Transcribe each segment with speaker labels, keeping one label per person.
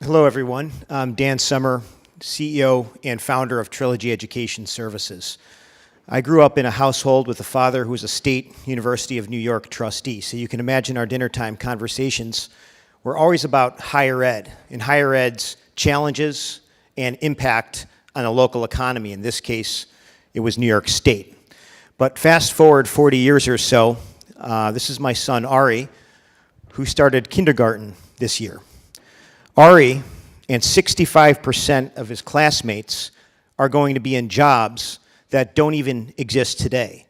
Speaker 1: Hello, everyone. I'm Dan Summer, CEO and founder of Trilogy Education Services. I grew up in a household with a father who was a State University of New York trustee, so you can imagine our dinner time conversations were always about higher ed, and higher ed's challenges and impact on a local economy. In this case, it was New York State. But fast forward 40 years or so, this is my son, Ari, who started kindergarten this year. Ari and 65% of his classmates are going to be in jobs that don't even exist today.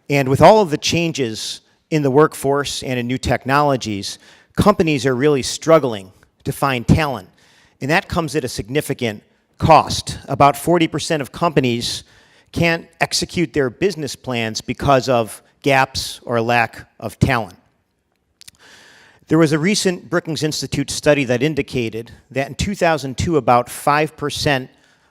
Speaker 1: And with all of the changes in the workforce and in new technologies, companies are really struggling to find talent. And that comes at a significant cost. About 40% of companies can't execute their business plans because of gaps or lack of talent. There was a recent Brookings Institute study that indicated that in 2002, about 5%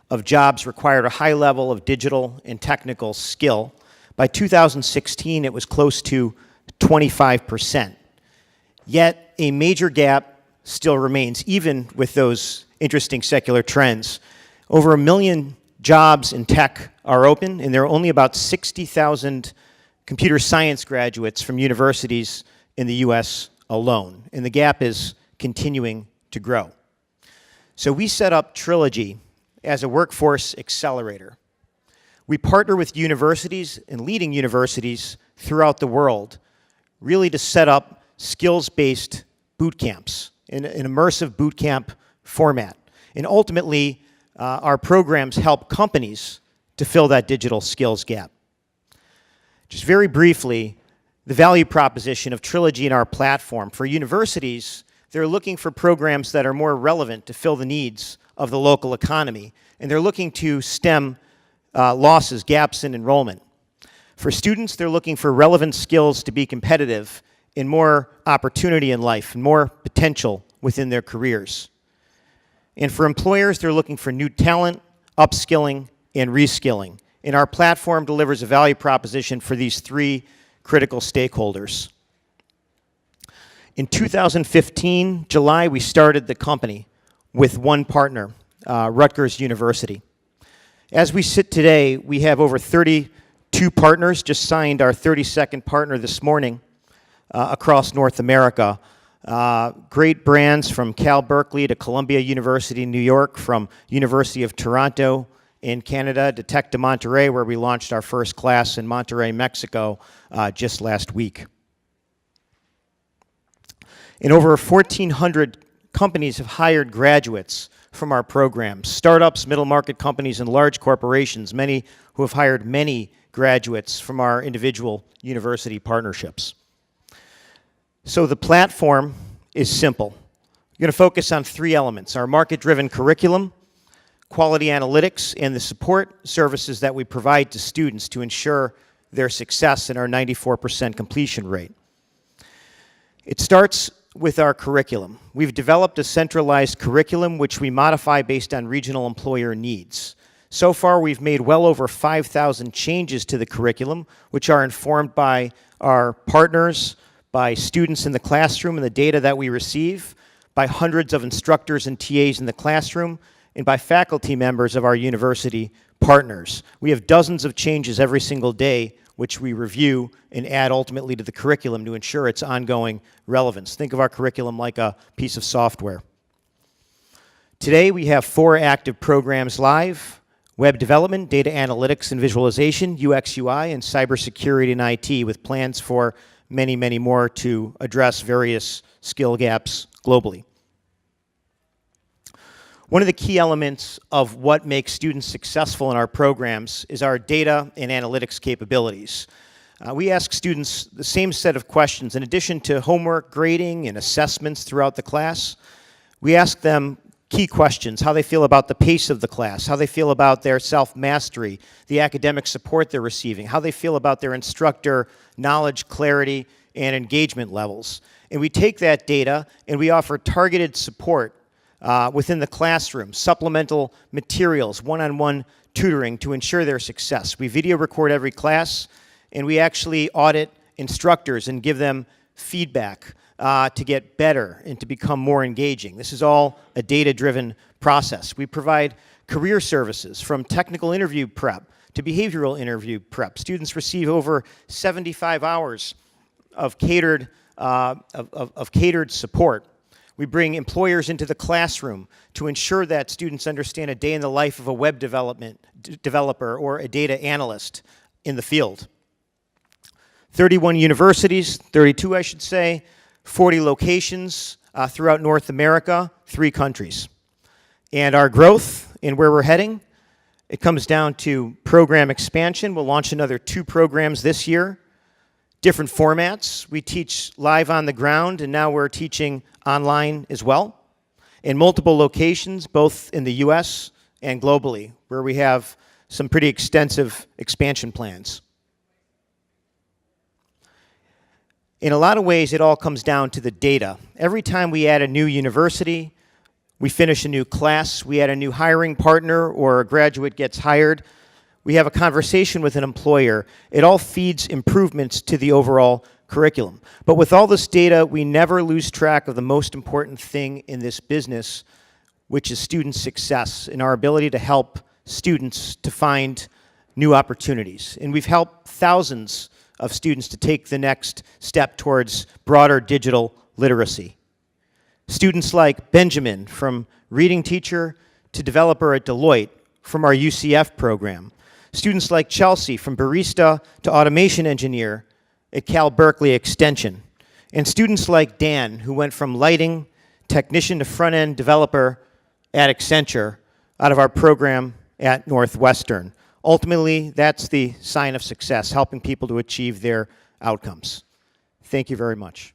Speaker 1: of jobs required a high level of digital and technical skill. By 2016, it was close to 25%. Yet, a major gap still remains, even with those interesting secular trends. Over 1 million jobs in tech are open, and there are only about 60,000 computer science graduates from universities in the US alone, and the gap is continuing to grow. So we set up Trilogy as a workforce accelerator. We partner with universities and leading universities throughout the world, really to set up skills-based boot camps in an immersive boot camp format. And ultimately, our programs help companies to fill that digital skills gap. Just very briefly, the value proposition of Trilogy and our platform. For universities, they're looking for programs that are more relevant to fill the needs of the local economy, and they're looking to stem losses, gaps in enrollment. For students, they're looking for relevant skills to be competitive and more opportunity in life and more potential within their careers. And for employers, they're looking for new talent, upskilling, and reskilling. And our platform delivers a value proposition for these three critical stakeholders. In 2015, July, we started the company with one partner, Rutgers University. As we sit today, we have over 32 partners, just signed our 32nd partner this morning across North America. Great brands from Cal Berkeley to Columbia University in New York, from University of Toronto in Canada to Tec de Monterrey, where we launched our first class in Monterrey, Mexico, just last week. And over 1,400 companies have hired graduates from our programs, startups, middle market companies, and large corporations, many who have hired many graduates from our individual university partnerships. So the platform is simple. We're going to focus on three elements: our market-driven curriculum, quality analytics, and the support services that we provide to students to ensure their success in our 94% completion rate. It starts with our curriculum. We've developed a centralized curriculum which we modify based on regional employer needs. So far, we've made well over 5,000 changes to the curriculum, which are informed by our partners, by students in the classroom and the data that we receive, by hundreds of instructors and TAs in the classroom, and by faculty members of our university partners. We have dozens of changes every single day which we review and add ultimately to the curriculum to ensure its ongoing relevance. Think of our curriculum like a piece of software. Today we have 4 active programs live: web development, data analytics and visualization, UX, UI, and cybersecurity and IT, with plans for many, many more to address various skill gaps globally. One of the key elements of what makes students successful in our programs is our data and analytics capabilities. We ask students the same set of questions. In addition to homework, grading, and assessments throughout the class, we ask them key questions: how they feel about the pace of the class, how they feel about their self-mastery, the academic support they're receiving, how they feel about their instructor knowledge, clarity, and engagement levels. And we take that data and we offer targeted support within the classroom, supplemental materials, one-on-one tutoring to ensure their success. We video record every class, and we actually audit instructors and give them feedback. to get better and to become more engaging. This is all a data-driven process. We provide career services from technical interview prep to behavioral interview prep. Students receive over 75 hours of catered support. We bring employers into the classroom to ensure that students understand a day in the life of a web developer or a data analyst in the field. 31 universities, 32 I should say, 40 locations throughout North America, 3 countries. And our growth and where we're heading, it comes down to program expansion. We'll launch another 2 programs this year. Different formats. We teach live on the ground, and now we're teaching online as well, in multiple locations, both in the US and globally, where we have some pretty extensive expansion plans. In a lot of ways, it all comes down to the data. Every time we add a new university, we finish a new class, we add a new hiring partner, or a graduate gets hired, we have a conversation with an employer. It all feeds improvements to the overall curriculum. But with all this data, we never lose track of the most important thing in this business, which is student success and our ability to help students to find new opportunities. And we've helped thousands of students to take the next step towards broader digital literacy. Students like Benjamin, from reading teacher to developer at Deloitte, from our UCF program. Students like Chelsea, from barista to automation engineer at Cal Berkeley Extension. And students like Dan, who went from lighting technician to front-end developer at Accenture out of our program at Northwestern. Ultimately, that's the sign of success, helping people to achieve their outcomes. Thank you very much.